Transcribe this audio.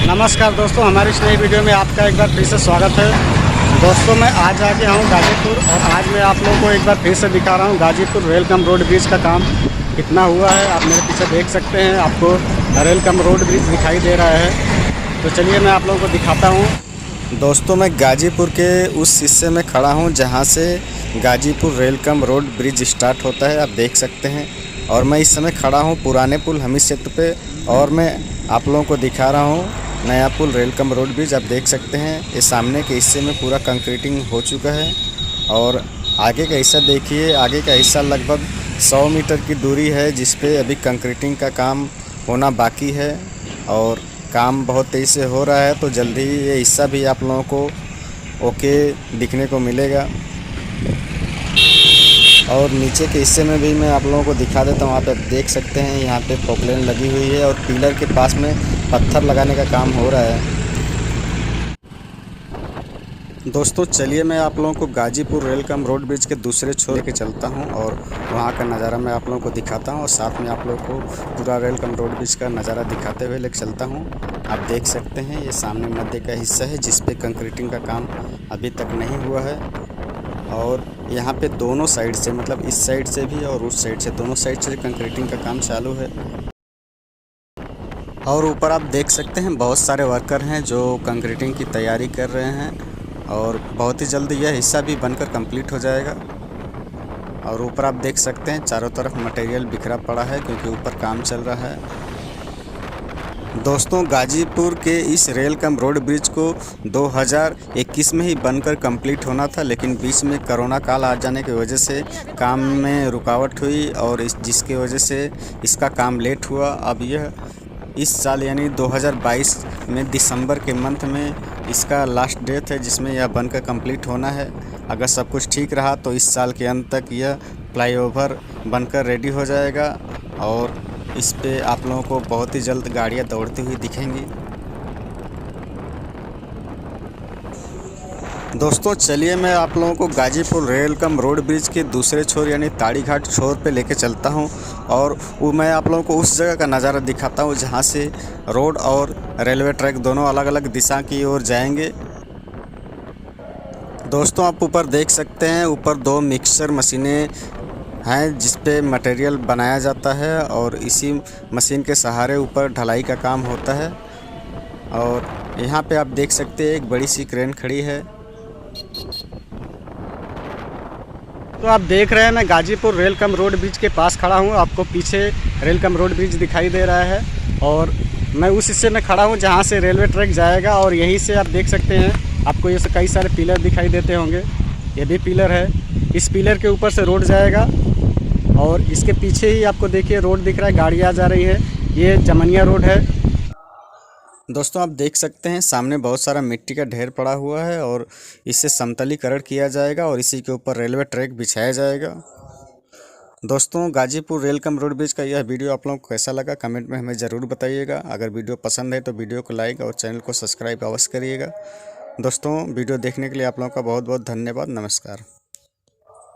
नमस्कार दोस्तों, हमारी इस नई वीडियो में आपका एक बार फिर से स्वागत है। दोस्तों मैं आज आ गया हूँ गाजीपुर और आज मैं आप लोगों को एक बार फिर से दिखा रहा हूँ गाजीपुर रेलकम रोड ब्रिज का काम कितना हुआ है। आप मेरे पीछे देख सकते हैं, आपको रेलकम रोड ब्रिज दिखाई दे रहा है। तो चलिए मैं आप लोगों को दिखाता हूँ। दोस्तों मैं गाजीपुर के उस हिस्से में खड़ा हूँ जहाँ से गाजीपुर रेलकम रोड ब्रिज स्टार्ट होता है, आप देख सकते हैं। और मैं इस समय खड़ा हूँ पुराने पुल हमीद सेतु पे और मैं आप लोगों को दिखा रहा हूँ नया पुल रेलकम रोड ब्रिज। आप देख सकते हैं ये सामने के हिस्से में पूरा कंक्रीटिंग हो चुका है और आगे का हिस्सा देखिए। आगे का हिस्सा लगभग 100 मीटर की दूरी है जिस पे अभी कंक्रीटिंग का काम होना बाकी है और काम बहुत तेज़ी से हो रहा है। तो जल्दी ही ये हिस्सा भी आप लोगों को ओके दिखने को मिलेगा। और नीचे के हिस्से में भी मैं आप लोगों को दिखा देता हूँ। आप देख सकते हैं यहाँ पे पॉपलेन लगी हुई है और पिलर के पास में पत्थर लगाने का काम हो रहा है। दोस्तों चलिए मैं आप लोगों को गाजीपुर रेलकम रोड ब्रिज के दूसरे छोर लेके चलता हूं और वहां का नज़ारा मैं आप लोगों को दिखाता हूं और साथ में आप लोगों को पूरा रेलकम रोड ब्रिज का नज़ारा दिखाते हुए लेके चलता हूं। आप देख सकते हैं ये सामने मध्य का हिस्सा है जिस पे कंक्रीटिंग का काम अभी तक नहीं हुआ है और यहाँ पे दोनों साइड से, मतलब इस साइड से भी और उस साइड से, दोनों साइड से कंक्रीटिंग का काम चालू है। और ऊपर आप देख सकते हैं बहुत सारे वर्कर हैं जो कंक्रीटिंग की तैयारी कर रहे हैं और बहुत ही जल्द यह हिस्सा भी बनकर कंप्लीट हो जाएगा। और ऊपर आप देख सकते हैं चारों तरफ मटेरियल बिखरा पड़ा है क्योंकि ऊपर काम चल रहा है। दोस्तों गाजीपुर के इस रेलकम रोड ब्रिज को 2021 में ही बनकर कंप्लीट होना था, लेकिन बीच में कोरोना काल आ जाने की वजह से काम में रुकावट हुई और जिसकी वजह से इसका काम लेट हुआ। अब यह इस साल यानी 2022 में दिसंबर के मंथ में इसका लास्ट डेट है जिसमें यह बनकर कंप्लीट होना है। अगर सब कुछ ठीक रहा तो इस साल के अंत तक यह फ्लाईओवर बनकर रेडी हो जाएगा और इस पे आप लोगों को बहुत ही जल्द गाड़ियां दौड़ती हुई दिखेंगी। दोस्तों चलिए मैं आप लोगों को गाजीपुर रेलकम रोड ब्रिज के दूसरे छोर यानी ताड़ी घाट छोर पे लेके चलता हूं और वो मैं आप लोगों को उस जगह का नज़ारा दिखाता हूं जहां से रोड और रेलवे ट्रैक दोनों अलग अलग दिशा की ओर जाएंगे। दोस्तों आप ऊपर देख सकते हैं, ऊपर 2 मिक्सर मशीनें हैं जिस पे मटेरियल बनाया जाता है और इसी मशीन के सहारे ऊपर ढलाई का काम होता है। और यहाँ पे आप देख सकते हैं एक बड़ी सी क्रेन खड़ी है। तो आप देख रहे हैं मैं गाजीपुर रेलकम रोड ब्रिज के पास खड़ा हूँ। आपको पीछे रेलकम रोड ब्रिज दिखाई दे रहा है और मैं उस हिस्से में खड़ा हूँ जहाँ से रेलवे ट्रैक जाएगा और यहीं से आप देख सकते हैं आपको ये कई सारे पिलर दिखाई देते होंगे। ये भी पिलर है, इस पिलर के ऊपर से रोड जाएगा और इसके पीछे ही आपको देखिए रोड दिख रहा है, गाड़ी आ जा रही है। ये जमनिया रोड है। दोस्तों आप देख सकते हैं सामने बहुत सारा मिट्टी का ढेर पड़ा हुआ है और इससे समतलीकरण किया जाएगा और इसी के ऊपर रेलवे ट्रैक बिछाया जाएगा। दोस्तों गाजीपुर रेलकम रोड ब्रिज का यह वीडियो आप लोगों को कैसा लगा कमेंट में हमें ज़रूर बताइएगा। अगर वीडियो पसंद है तो वीडियो को लाइक और चैनल को सब्सक्राइब अवश्य करिएगा। दोस्तों वीडियो देखने के लिए आप लोगों का बहुत बहुत धन्यवाद। नमस्कार।